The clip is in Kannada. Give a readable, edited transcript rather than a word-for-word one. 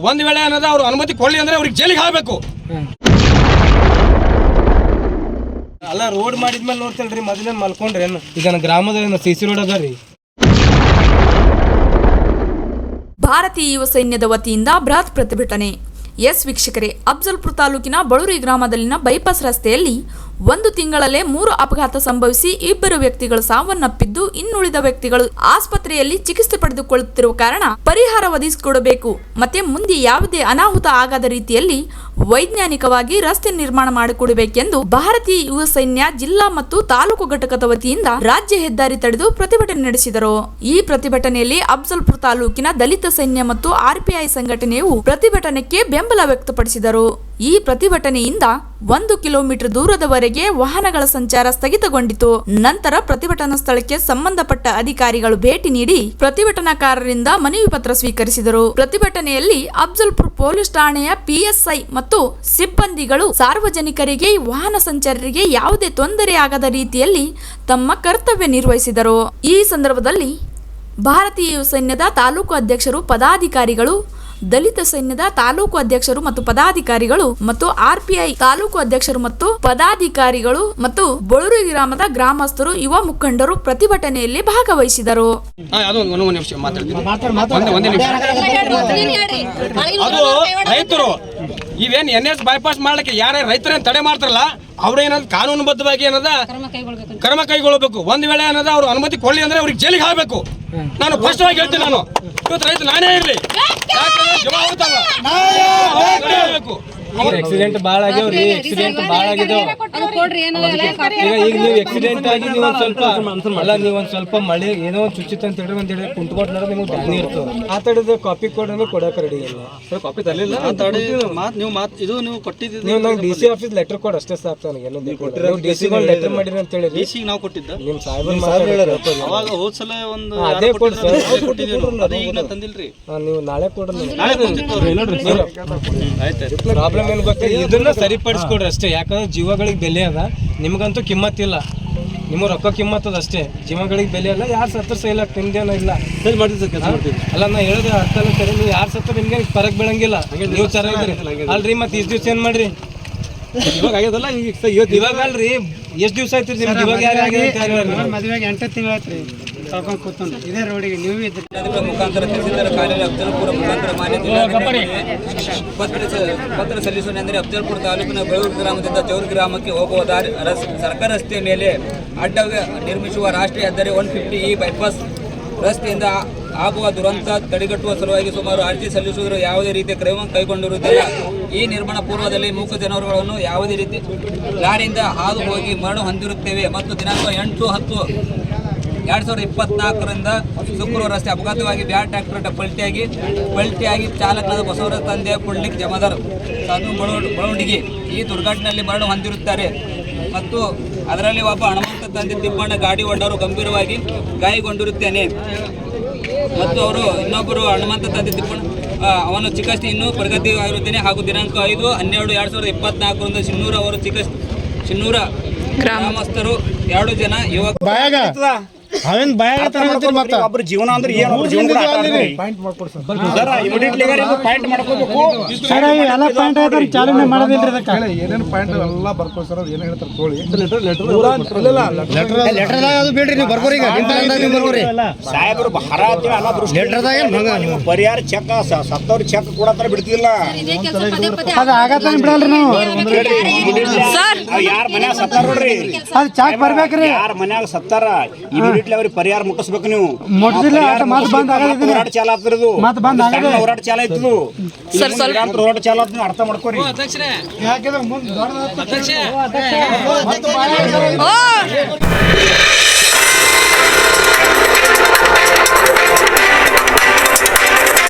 ಒಂದ್ ವೇಳೆ ಅನ್ನೋದು ಅವ್ರು ಅನುಮತಿ ಕೊಡ್ಲಿ ಅಂದ್ರೆ ಅವ್ರಿಗೆ ಜೈಲಿಗೆ ಹಾಕಬೇಕು. ಅಲ್ಲ ರೋಡ್ ಮಾಡಿದ್ಮೇಲೆ ನೋಡ್ತೇನ್ರಿ ಮೊದಲೇ ಮಲ್ಕೊಂಡ್ರಿ ಏನು ಈಗ ಗ್ರಾಮದ ಸಿಸಿ ರೋಡ್ ಅದ ರೀ. ಭಾರತೀಯ ಯುವ ಸೈನ್ಯದ ವತಿಯಿಂದ ಬೃಹತ್ ಪ್ರತಿಭಟನೆ. ಎಸ್ ವೀಕ್ಷಕರೇ, ಅಫ್ಜಲ್ಪುರ ತಾಲೂಕಿನ ಬಳೂರಿ ಗ್ರಾಮದಲ್ಲಿನ ಬೈಪಾಸ್ ರಸ್ತೆಯಲ್ಲಿ 1 ತಿಂಗಳಲ್ಲೇ 3 ಅಪಘಾತ ಸಂಭವಿಸಿ 2 ವ್ಯಕ್ತಿಗಳು ಸಾವನ್ನಪ್ಪಿದ್ದು, ಇನ್ನುಳಿದ ವ್ಯಕ್ತಿಗಳು ಆಸ್ಪತ್ರೆಯಲ್ಲಿ ಚಿಕಿತ್ಸೆ ಪಡೆದುಕೊಳ್ಳುತ್ತಿರುವ ಕಾರಣ ಪರಿಹಾರ ಒದಗಿಸಿಕೊಡಬೇಕು. ಮತ್ತೆ ಮುಂದೆ ಯಾವುದೇ ಅನಾಹುತ ಆಗದ ರೀತಿಯಲ್ಲಿ ವೈಜ್ಞಾನಿಕವಾಗಿ ರಸ್ತೆ ನಿರ್ಮಾಣ ಮಾಡಿಕೊಡಬೇಕೆಂದು ಭಾರತೀಯ ಯುವ ಸೈನ್ಯ ಜಿಲ್ಲಾ ಮತ್ತು ತಾಲೂಕು ಘಟಕದ ವತಿಯಿಂದ ರಾಜ್ಯ ಹೆದ್ದಾರಿ ತಡೆದು ಪ್ರತಿಭಟನೆ ನಡೆಸಿದರು. ಈ ಪ್ರತಿಭಟನೆಯಲ್ಲಿ ಅಫ್ಜಲ್ಪುರ ತಾಲೂಕಿನ ದಲಿತ ಸೈನ್ಯ ಮತ್ತು ಆರ್ಪಿಐ ಸಂಘಟನೆಯು ಪ್ರತಿಭಟನೆಗೆ ಬೆಂಬಲ ವ್ಯಕ್ತಪಡಿಸಿದರು. ಈ ಪ್ರತಿಭಟನೆಯಿಂದ 1 ಕಿಲೋಮೀಟರ್ ದೂರದವರೆಗೆ ವಾಹನಗಳ ಸಂಚಾರ ಸ್ಥಗಿತಗೊಂಡಿತು. ನಂತರ ಪ್ರತಿಭಟನಾ ಸ್ಥಳಕ್ಕೆ ಸಂಬಂಧಪಟ್ಟ ಅಧಿಕಾರಿಗಳು ಭೇಟಿ ನೀಡಿ ಪ್ರತಿಭಟನಾಕಾರರಿಂದ ಮನವಿ ಪತ್ರ ಸ್ವೀಕರಿಸಿದರು. ಪ್ರತಿಭಟನೆಯಲ್ಲಿ ಅಫ್ಜಲ್ಪುರ ಪೊಲೀಸ್ ಠಾಣೆಯ PSI ಮತ್ತು ಸಿಬ್ಬಂದಿಗಳು ಸಾರ್ವಜನಿಕರಿಗೆ ವಾಹನ ಸಂಚಾರರಿಗೆ ಯಾವುದೇ ತೊಂದರೆ ಆಗದ ರೀತಿಯಲ್ಲಿ ತಮ್ಮ ಕರ್ತವ್ಯ ನಿರ್ವಹಿಸಿದರು. ಈ ಸಂದರ್ಭದಲ್ಲಿ ಭಾರತೀಯ ಯುವ ಸೈನ್ಯದ ತಾಲೂಕು ಅಧ್ಯಕ್ಷರು, ಪದಾಧಿಕಾರಿಗಳು, ದಲಿತ ಸೈನ್ಯದ ತಾಲೂಕು ಅಧ್ಯಕ್ಷರು ಮತ್ತು ಪದಾಧಿಕಾರಿಗಳು ಮತ್ತು RPI ತಾಲೂಕು ಅಧ್ಯಕ್ಷರು ಮತ್ತು ಪದಾಧಿಕಾರಿಗಳು ಮತ್ತು ಬಳೂರಿ ಗ್ರಾಮದ ಗ್ರಾಮಸ್ಥರು, ಯುವ ಮುಖಂಡರು ಪ್ರತಿಭಟನೆಯಲ್ಲಿ ಭಾಗವಹಿಸಿದರು. ಅದು ರೈತರು ಇವೇನ್ NS ಬೈಪಾಸ್ ಮಾಡ್ಲಿಕ್ಕೆ ಯಾರೇ ರೈತರೇನ್ ತಡೆ ಮಾಡ್ತಾರಲ್ಲ ಅವ್ರೇನದ ಕಾನೂನುಬದ್ಧವಾಗಿ ಏನದ ಕ್ರಮ ಕೈಗೊಳ್ಳಬೇಕು. ಒಂದ್ ವೇಳೆ ಅನ್ನೋದು ಅವ್ರು ಅನುಮತಿ ಕೊಡ್ಲಿ ಅಂದ್ರೆ ಅವ್ರಿಗೆ ಜೈಲಿಗೆ ಹಾಕಬೇಕು. ನಾನು ಸ್ಪಷ್ಟವಾಗಿ ಹೇಳ್ತೀನಿ. ನಾನು ಇವತ್ತು ರೈತ ನಾನೇ ಇರ್ಲಿ ಆಕ್ಸಿಡೆಂಟ್ ಭಾಳ ಆಗ್ಯಾವ್ರಿ. ಆಕ್ಸಿಡೆಂಟ್ ಭಾಳ ಆಗಿದಾವ. ಈಗ ನೀವು ಆಕ್ಸಿಡೆಂಟ್ ಆಗಿ ನೀವು ಒಂದ್ ಸ್ವಲ್ಪ ಮಳೆ ಏನೋ ಒಂದು ಚುಚ್ಚಿತ್ತು ಅಂತ ಹೇಳಿ ಒಂದ್ ಹೇಳಿ ಕುಂತ್ಕೊಟ್ಲಾರ ನಿಮ್ಗೆ ದಾನಿ ಇರ್ತದೆ. ಮಾತಾಡಿದ ಕಾಪಿ ಕೊಡೋದು ಕೊಡಕ್ಕೆ ರೆಡಿ ಇಲ್ಲ. ಕಾಪಿ ತರಲಿಲ್ಲ ನೀವು ಕೊಟ್ಟಿದ್ದೀವಿ. ನೀವು ನಂಗೆ DC ಆಫೀಸ್ ಲೆಟರ್ ಕೊಡ ಅಷ್ಟೇ ಸಾಕು. ನನಗೆ DC ಲೆಟರ್ ಮಾಡಿರಿ ಅಂತ ಹೇಳಿ DC ನಾವು ಕೊಟ್ಟಿದ್ದ ನಿಮ್ ಸಾಹೇಬರು ಅವಾಗ ಹೋದ್ ಸಲ ಒಂದು ಅದೇ ಕೊಡಿ ಸರ್. ತಂದಿಲ್ರಿ. ನೀವು ನಾಳೆ ಕೊಡ್ರಿ. ಪ್ರಾಬ್ಲಮ್ ಏನ್ ಗೊತ್ತಾ, ಇದನ್ನ ಸರಿಪಡಿಸ್ಕೊಡ್ರಿ ಅಷ್ಟೇ. ಯಾಕಂದ್ರೆ ಜೀವಗಳಿಗೆ ಬೆಲೆ ಅದ. ನಿಮ್ಗಂತೂ ಕಿಮ್ಮತ್ತಿಲ್ಲ. ನಿಮ್ಮ ರೊಕ್ಕ ಕಿಮ್ಮತ್ತದ ಅಷ್ಟೇ. ಜೀವಗಳಿಗೆ ಬೆಲೆ ಅಲ್ಲ. ಯಾರು ಸತ್ರ ಸೈಲ ನಿಮ್ದೇನೋ ಇಲ್ಲ ಅಲ್ಲ. ನಾ ಹೇಳಿದ್ರೆ ಅರ್ಥ ಅಲ್ಲ ಸರಿ. ನೀವು ಯಾರು ಸತ್ರ ನಿಮ್ಗೆ ಫರಕ್ ಬೀಳಂಗಿಲ್ಲ. ನೀವು ಚೆನ್ನಾಗಿದ್ರಿ ಅಲ್ರಿ. ಮತ್ತೆ ಇಷ್ಟು ದಿವ್ಸ ಏನ್ ಮಾಡ್ರಿ? ಇವಾಗ ಆಗ್ಯದಲ್ಲ. ಇವಾಗ ಅಲ್ರಿ, ಎಷ್ಟು ದಿವಸ ಆಯ್ತು ನಿಮ್ಗೆ? ಇವಾಗ ಮದುವೆಗೆ 8 ತಿಂಗಳು ಆಯ್ತು ಕರ್ಕೊಂಡು ಕೂತ್ಕೊಂಡು ಇದೇ ರೋಡಿಗೆ ನೀವು ಮುಖಾಂತರ ತಹಸೀಲ್ದಾರ್ ಕಾರ್ಯಾಲಯ ಅಫ್ಜಲ್ಪುರ ಮುಖಾಂತರ ಮಾನ್ಯ ಪತ್ರ ಸಲ್ಲಿಸೋಣ ಅಂದರೆ ಅಫ್ಜಲ್ಪುರ ತಾಲೂಕಿನ ಬಳೂರು ಗ್ರಾಮದಿಂದ ಜೌರ್ ಗ್ರಾಮಕ್ಕೆ ಹೋಗುವ ದಾರಿ ಸರ್ಕಾರ ರಸ್ತೆಯ ಮೇಲೆ ಅಡ್ಡ ನಿರ್ಮಿಸುವ ರಾಷ್ಟ್ರೀಯ ಹೆದ್ದಾರಿ 150 ಈ ಬೈಪಾಸ್ ರಸ್ತೆಯಿಂದ ಆಗುವ ದುರಂತ ತಡೆಗಟ್ಟುವ ಸಲುವಾಗಿ ಸುಮಾರು ಅರ್ಜಿ ಸಲ್ಲಿಸುವುದರ ಯಾವುದೇ ರೀತಿಯ ಕ್ರಮ ಕೈಗೊಂಡಿರುವುದಿಲ್ಲ. ಈ ನಿರ್ಮಾಣ ಪೂರ್ವದಲ್ಲಿ ಮೂಕ ಜನರುಗಳನ್ನು ಯಾವುದೇ ರೀತಿ ಲಾರಿಯಿಂದ ಹಾದು ಹೋಗಿ ಮರಣ ಹೊಂದಿರುತ್ತೇವೆ ಮತ್ತು ದಿನಾಂಕ 8/10/2024 ಶುಕ್ರವಾರ ರಸ್ತೆ ಅಪಘಾತವಾಗಿ ಬ್ಯಾಡ್ ಟ್ರ್ಯಾಕ್ಟರ್ ಪಲ್ಟಿಯಾಗಿ ಚಾಲಕನಾದ ಬಸವರಾಜ ತಂದೆ ಪುಳ್ಳಿಕ್ ಜಮದಾರ್ ಬಳವಂಡಿಗೆ ಈ ದುರ್ಘಟನೆಯಲ್ಲಿ ಮರಣ ಹೊಂದಿರುತ್ತಾರೆ ಮತ್ತು ಅದರಲ್ಲಿ ಒಬ್ಬ ಹನುಮಂತ ತಂದೆ ತಿಮ್ಮಣ್ಣ ಗಾಡಿ ಹೊಡ್ಡವರು ಗಂಭೀರವಾಗಿ ಗಾಯಗೊಂಡಿರುತ್ತೇನೆ ಮತ್ತು ಅವರು ಇನ್ನೊಬ್ಬರು ಹನುಮಂತ ತಂದೆ ತಿಮ್ಮಣ್ಣ ಅವನು ಚಿಕಿತ್ಸೆ ಇನ್ನೂ ಪ್ರಗತಿಯಾಗಿರುತ್ತೇನೆ ಹಾಗೂ ದಿನಾಂಕ 5/12/2024 ಶಿನ್ನೂರ ಅವರು ಶಿನ್ನೂರ ಗ್ರಾಮಸ್ಥರು 2 ಜನ ಯುವಕರು ಅವೇನ್ ಭಯ ಒಬ್ಬರು ಜೀವನ ಅಂದ್ರೆ ಏನು ಪಾಯಿಂಟ್ ಮಾಡ್ಕೋಬೇಕು ಸರ್. ಎಲ್ಲ ಪಾಯಿಂಟ್ ಆಯ್ತು ಚಾಲನೆ ಮಾಡೋದಿಲ್ರಿ. ಅದಕ್ಕೆ ಏನೇನು ಪಾಯಿಂಟ್ ಎಲ್ಲ ಬರ್ಕೋಸರ ಏನು ಹೇಳ್ತಾರೆ ತೋಳಿ ಲೆಟರ್ದಾಗ ಅದು ಬಿಡ್ರಿ. ನೀವು ಬರ್ಕೋರಿ. ಈಗ ನೀವು ಬರ್ಕೋರಿ ಸಾಹೇಬರು ಲೆಟರ್ದಾಗ ಪರಿಹಾರ ಚೆಕ್ ಸತ್ತವ್ರ ಚೆಕ್ ಕೊಡತ್ರ ಬಿಡ್ತಿಲ್ಲ. ಅದು ಆಗತ್ತ ಬಿಡಲ್ರಿ. ನಾವು ಯಾರ ಮನ್ಯಾಗ ಸತ್ತಾರ ನೋಡ್ರಿ, ಅದು ಚಾಕ್ ಬರ್ಬೇಕ್ರಿ. ಯಾರ ಮನ್ಯಾಗ ಸತ್ತಾರ ಇಮಿಡಿಯೇಟ್ಲಿ ಅವ್ರಿಗೆ ಪರಿಹಾರ ಮುಟ್ಟಿಸ್ಬೇಕು. ನೀವು ಮುಟ್ಟಿಸಿಲ್ಲ ಮತ್ತೆ ಬಂದ್ ಆಗದಿಲ್ಲ. ಹೋರಾಟ ಚಾಲ ಆಗ್ತಿರೋದು. ಮತ್ತೆ ಬಂದ್ ಆಗದೆ ಹೋರಾಟ ಚಾಲ ಆಯ್ತದು. ಹೋರಾಟ ಚಾಲ ಅರ್ಥ ಮಾಡ್ಕೋರಿ. ಓ